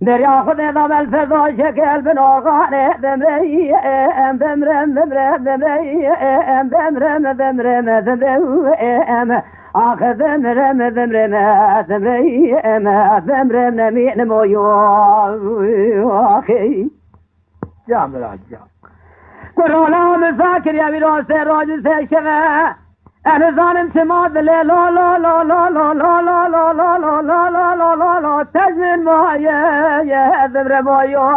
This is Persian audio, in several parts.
دریا خود نظام الفضا شکل بناغانه دمرم دمرم دمرم دمرم دمرم دمرم دمرم آخه دمرم دمرم دمرم دمرم نمین مویو آخی جام راجع قرانا مساكر يا وراس راجل سيشغى انا ظالم سماد لا لا لا لا لا لا لا لا لا لا لا لا لا لا لا لا تجمل يا ذمر مايو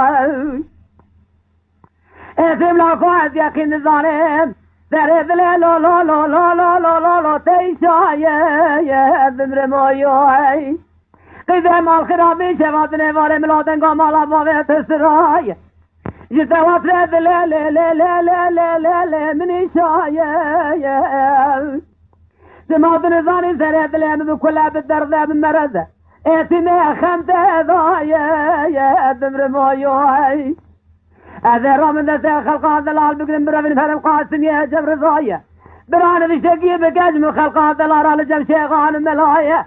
اثم لا قاعد يا كن ظالم ذرب لا لا لا لا لا لا لا لا لا تيشا يا ذمر مايو قيد مال خرابي شباب نوار ملادن قامالا بابت السراي جتوات لا لا لا لا لا لا لا لا لا من شايا سمعت نظاني سريت لأن بكلها بالدرد بالمرض اتنا خمت ضايا يا دمر مويوي هذا رامن ذا خلق هذا العالم بقدم برفن فلم قاسم يا جبر ضايا بران بشتقي بقجم خلق هذا العالم لجم شيخان الملايا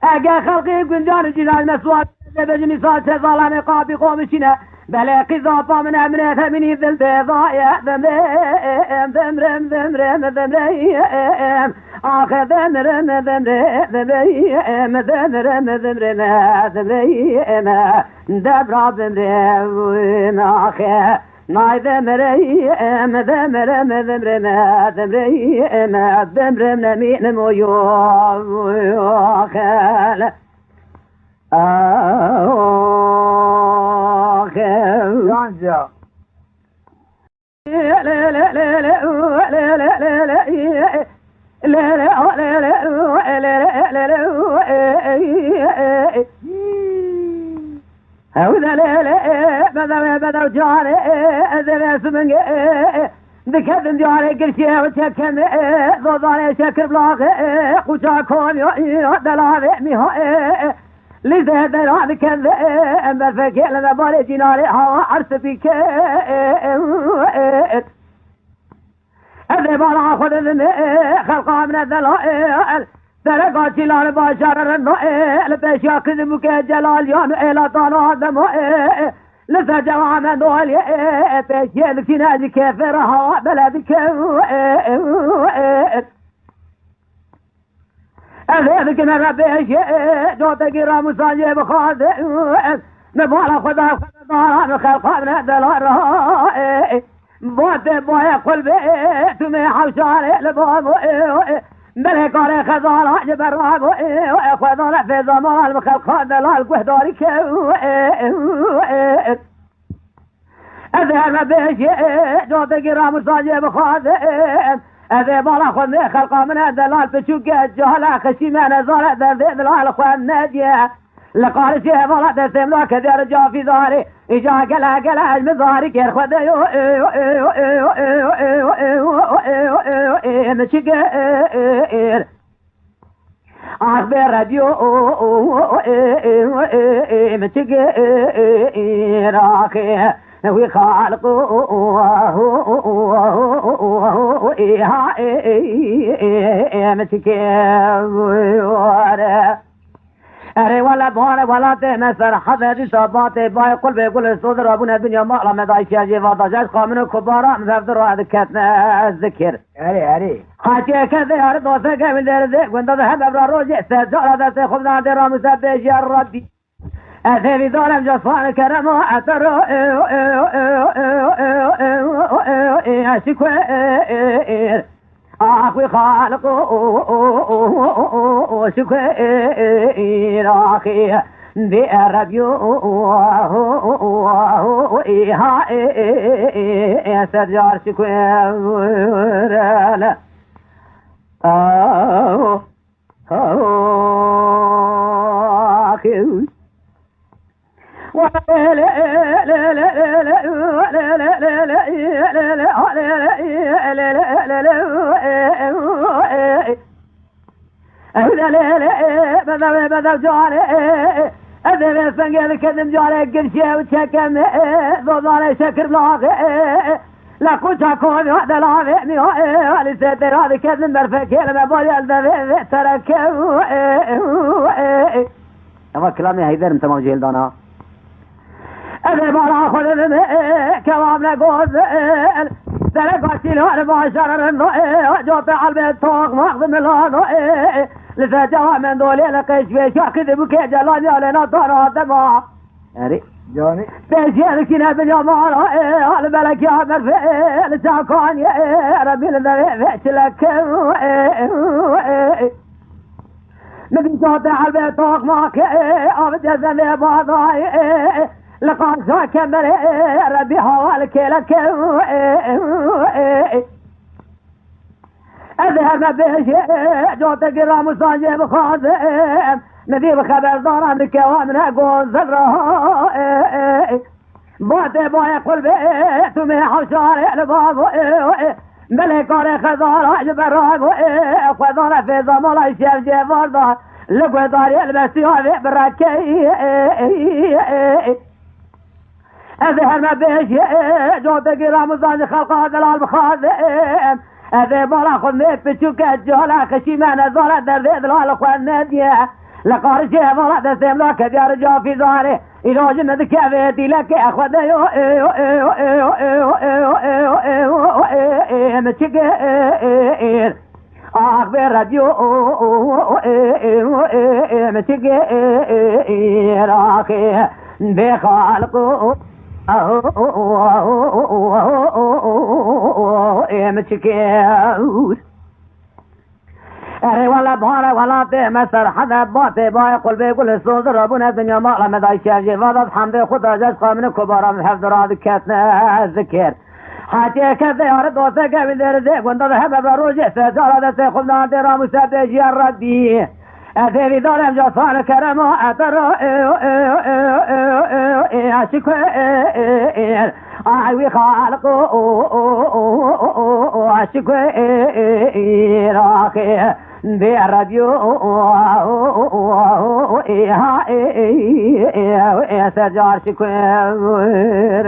اقا خلقي قنجان جنان مسوات بجني صاد شزالان قابي قوم شنا بلا قضافة من أمنها مني ذل بيضايا ذمرم ذمرم ذمرم ذمرم آخر ذمرم ذمرم ذمرم ذمرم ذمرم ذمرم دبرا ذمرم آخر ناي ذمرم ذمرم ذمرم ذمرم ذمرم نمين مويو آخر راجع هذا لا بدأ جاري هذا اسمه ذكر جاري كل شيء وشكم ضاري شكر بلاغ قشاكون دلالي ميها لذا دلالي كذا أما فكر لنا بالي جناري هوا عرس بك هذا بالا خذ خلقا من الدلائل تلقى شلال باشر النائل بيشا كذبك جلال يان إلى طانا دمائل لسا جوامع دولي بيشي لسناج كفرها بلدك أذيك نرى بيشي دوتك رامساني بخاذ نبالا خدا خدا خلقا من الدلائل بوت بويا قلبي تمي حوشاري لبابو ملك على خزانة جبراب وخذنا في زمان مخلق دلال قهداري أذهب بيشي جوتك رامساني بخاذ أذي بالا خذني خلقا من الدلال بشوك الجهل خشيمان زارة ذي دلال خوان ناجيه لقال شيء بالا تسمنا كذير جا في ظهري إجا قلا من ظهري كير خذ مشكير أخبر راديو مشكير آخر وي خالق مشكير أري ولا بار ولا تمسر حذر صبات باي قلب يقول صدر أبونا الدنيا ما لم يدعش يجي فضجاج قامن كبارا مفضل هذا كتنا الذكر أري حاجة كذا أرد وثق من ذلك وانت ذهب أبرا روجع سجل هذا سيخذنا درا مسبيش يا ربي أثري ظالم جصان كرم أثر أشكوير أخوي خالق شكوير أخي بأربيو سرجار شكوير لا أخي بدأ جاري أذب سنجل كذب جاري قرشي وشكم ضوضاري شكر بلاغي لا كنت أكون هذا العظيم لسيدر هذا كذب مرفك لما بولي الذي ترك أما كلامي هيدر انت موجه الدانا أذي برا خذ كلام نقول سلقاتي لون باشر جوت على البيت طوق ماخذ من لون لسجوا من دولي لقيش في شاكد بكي جلال يالينا طرا دماء أري جوني بيجي كنا باليومان الملك يا مرفي لساكون يا ربي الذي فيش لك نبي صوت على البيت طوق ماك أبدا زني باضاي لقان ساكمر ربي حوالك لك أذهب بيش جوت قرام صاجب خاذم نذيب خبر دارا بكوامن أقول زره بوتي بوي قل بيت وميح وشارع لباب ملك وري خضار عجب الراب خضار في ضمال الشيف جيفار دار لقوي دار يلبس يوفي بركي أذهب ما بيش جوت قرام صاجب خلقا دلال بخاذم أذي بولا خذنيت بشوكة جولا خشيمان زولا دردي دلال خوانيتيه لقار شيء ضرع تسيم لك ديار جو في ظهري إلو جند كافيتي لك أخوذ مشكير أخبر راديو مشكير أخي بخالقو مشكير أري ولا بحر ولا تمسر حدا باطي باي قل بيقول الصوت ربنا الدنيا مغلى مدى الشاجي فضل حمد خطا جزقا من كبار من حفظ راضي كاتنا الذكر حاتي كذا يارد وثقا من دير ذيك وانت ذهب بروجه سجارة دا سيخلنا ديرا مسابيجي الردي أثيري دولم جصان كرم أتر أشكوير أعوي خالقو أشكوير أخي بالراديو سجار شكوير